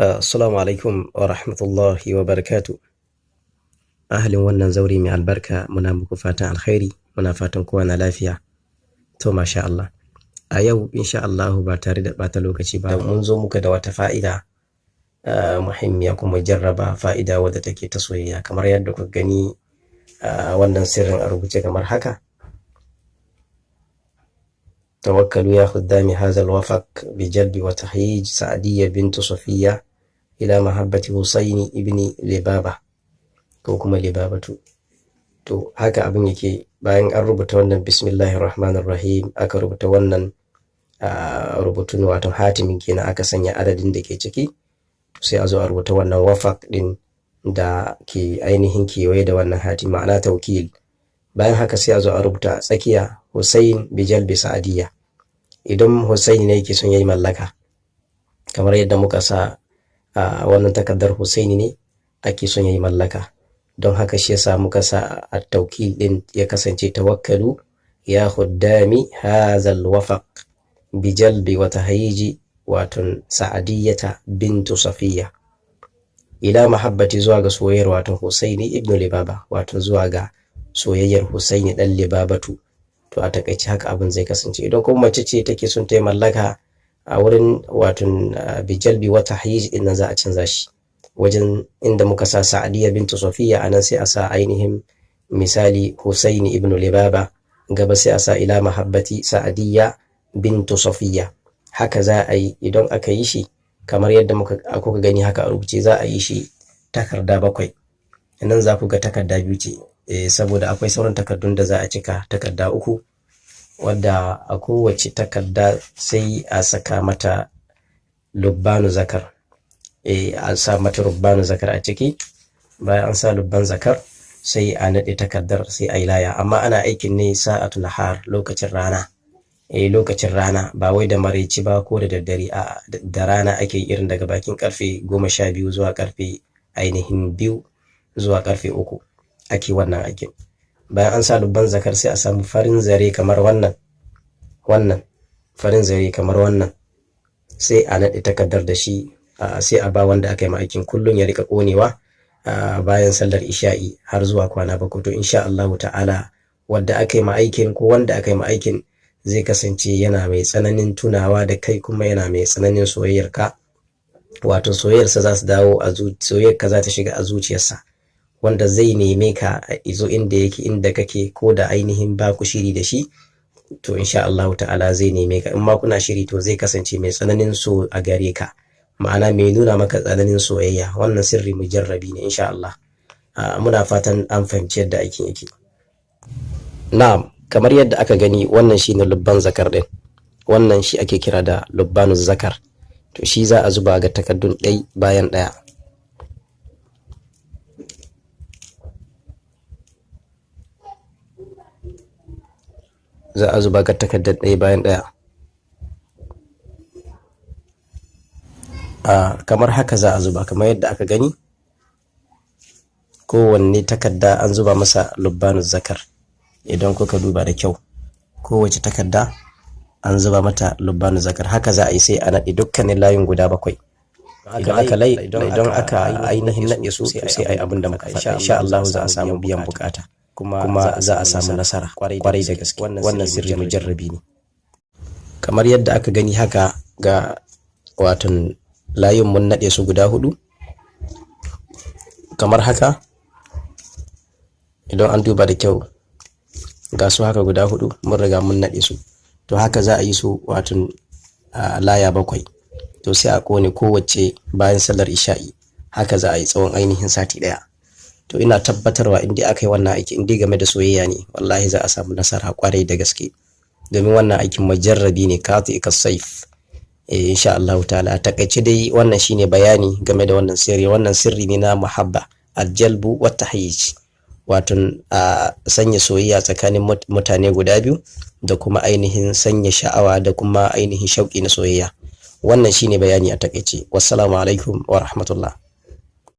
Assalamu alaikum wa rahmatullahi wa barakatu. Ahalin wannan zauri mai albarka muna muku fatan alkhairi, muna fatan kowa na lafiya. To masha Allah. A yau insha Allah ba tare da bata lokaci ba mun zo muka da wata fa'ida muhimmiya kuma jarraba fa'ida wadda take ta soyayya kamar yadda kuka gani wannan sirrin a rubuce kamar haka. توكلوا يا خدام هذا الوفق بجلب وتحييج سعدية بنت صفية إلى محبة حسين ابن لبابة ko kuma libabatu. To haka abin yake bayan an rubuta wannan bismillahir rahmanir rahim aka rubuta wannan rubutun wato hatimin kenan aka sanya adadin da ke ciki sai a zo a rubuta wannan wafaq din da ke ainihin kewaye da wannan hatimi ma'ana tawkil. Bayan haka sai a zo a rubuta tsakiya Hussein bijalbi Sa'adiyya. Idan Hussein ne yake son yayi mallaka kamar yadda muka sa wannan takaddar Hussein ne ake son yayi mallaka, don haka shi yasa muka sa at-tawkil din ya kasance tawakkalu ya khuddami hadha al-wafaq bijalbi wa tahyiji wato Sa'adiyyata bintu Safiyya ila mahabbati zuwa ga soyayyar wato Husaini ibn Libaba wato zuwa ga soyayyar Husaini dan Libabatu. To a takaice haka abin zai kasance. Idan kuma mace ce take son ta yi mallaka a wurin wato bijalbi wa tahyij din nan za a canza shi wajen inda muka sa Sa'adiyya bintu Safiyya anan sai a sa ainihin misali Husaini ibn Libaba, gaba sai a sa ila mahabbati Sa'adiyya bintu Safiyya. Haka za a yi idan aka yi shi kamar yadda kuka gani haka a rubuce za a yi shi takarda 7. Nan za ku ga takarda 2 ce saboda akwai sauran takardun da za a cika takarda 3 wadda a kowace takarda sai a saka mata lubbanu zakar. A sa mata lubbanu zakar a ciki. Bayan an sa lubban zakar sai a nade takardar sai a yi laya, amma ana aikin ne sa'atu nahar lokacin rana. Lokacin rana ba wai da maraici ba ko da daddare, da rana ake irin daga bakin karfe 12 zuwa karfe ainihin 2 zuwa karfe 3 ake wannan aikin. Bayan an sa lubban zakar sai a samu farin zare kamar wannan farin zare kamar wannan sai a nade takardar da shi sai a ba wanda aka yi ma aikin kullun ya rika konewa bayan sallar isha'i har zuwa kwana 7. To insha Allah ta'ala wanda aka yi ma aikin ko wanda aka yi ma aikin zai kasance yana mai tsananin tunawa da kai kuma yana mai tsananin soyayyarka, wato soyayyarsa za su dawo soyayyarka za ta shiga a zuciyarsa, wanda zai neme ka izo inda yake inda kake ko da ainihin ba ku shiri da shi. To insha Allah ta'ala zai neme ka, in ma kuna shiri to zai kasance mai tsananin so a gare ka, ma'ana mai nuna maka tsananin soyayya. Wannan sirri mujarrabi ne insha Allah. Muna fatan an fahimci yadda aikin yake. Na'am, kamar yadda aka gani wannan shine lubban zakar din, wannan shi ake kira da lubbanu zakar. To shi za a zuba ga takardun ɗai bayan ɗaya. Za a zuba ga takardar ɗaya bayan ɗaya. Kamar haka za a zuba kamar yadda aka gani. Kowanne takarda an zuba masa lubbanu zakar. Idan kuka duba da kyau kowace takarda an zuba mata lubbanu zakar. Haka za a yi sai a naɗe dukkanin layin guda 7. Idan aka ainihin naɗe su sai a yi abin da muka faɗa. Insha Allah za a samu biyan bukata kuma za a samu nasara kwarai da gaske. Wannan sirri mujarrabi ne. Kamar yadda aka gani haka ga watan layin mun naɗe su guda 4 kamar haka. Idan an duba da kyau ga su haka guda 4 mun riga mun naɗe su. To haka za a yi su watan laya 7. To sai a kone kowace bayan sallar isha'i. Haka za a yi tsawon ainihin sati 1. To ina tabbatarwa in dai aka yi wannan aiki in dai game da soyayya ne wallahi za a samu nasara kwarai da gaske, domin wannan aikin mujarrabi ne kati kasaif. Insha Allah ta'ala takaice dai wannan shine bayani game da wannan sirri. Wannan sirri ne na muhabba aljalbu wa tahyij, wato sanya soyayya tsakanin mutane guda biyu da kuma ainihin sanya sha'awa da kuma ainihin shauki na soyayya. Wannan shine bayani a takaice. Wassalamu alaikum wa rahmatullah.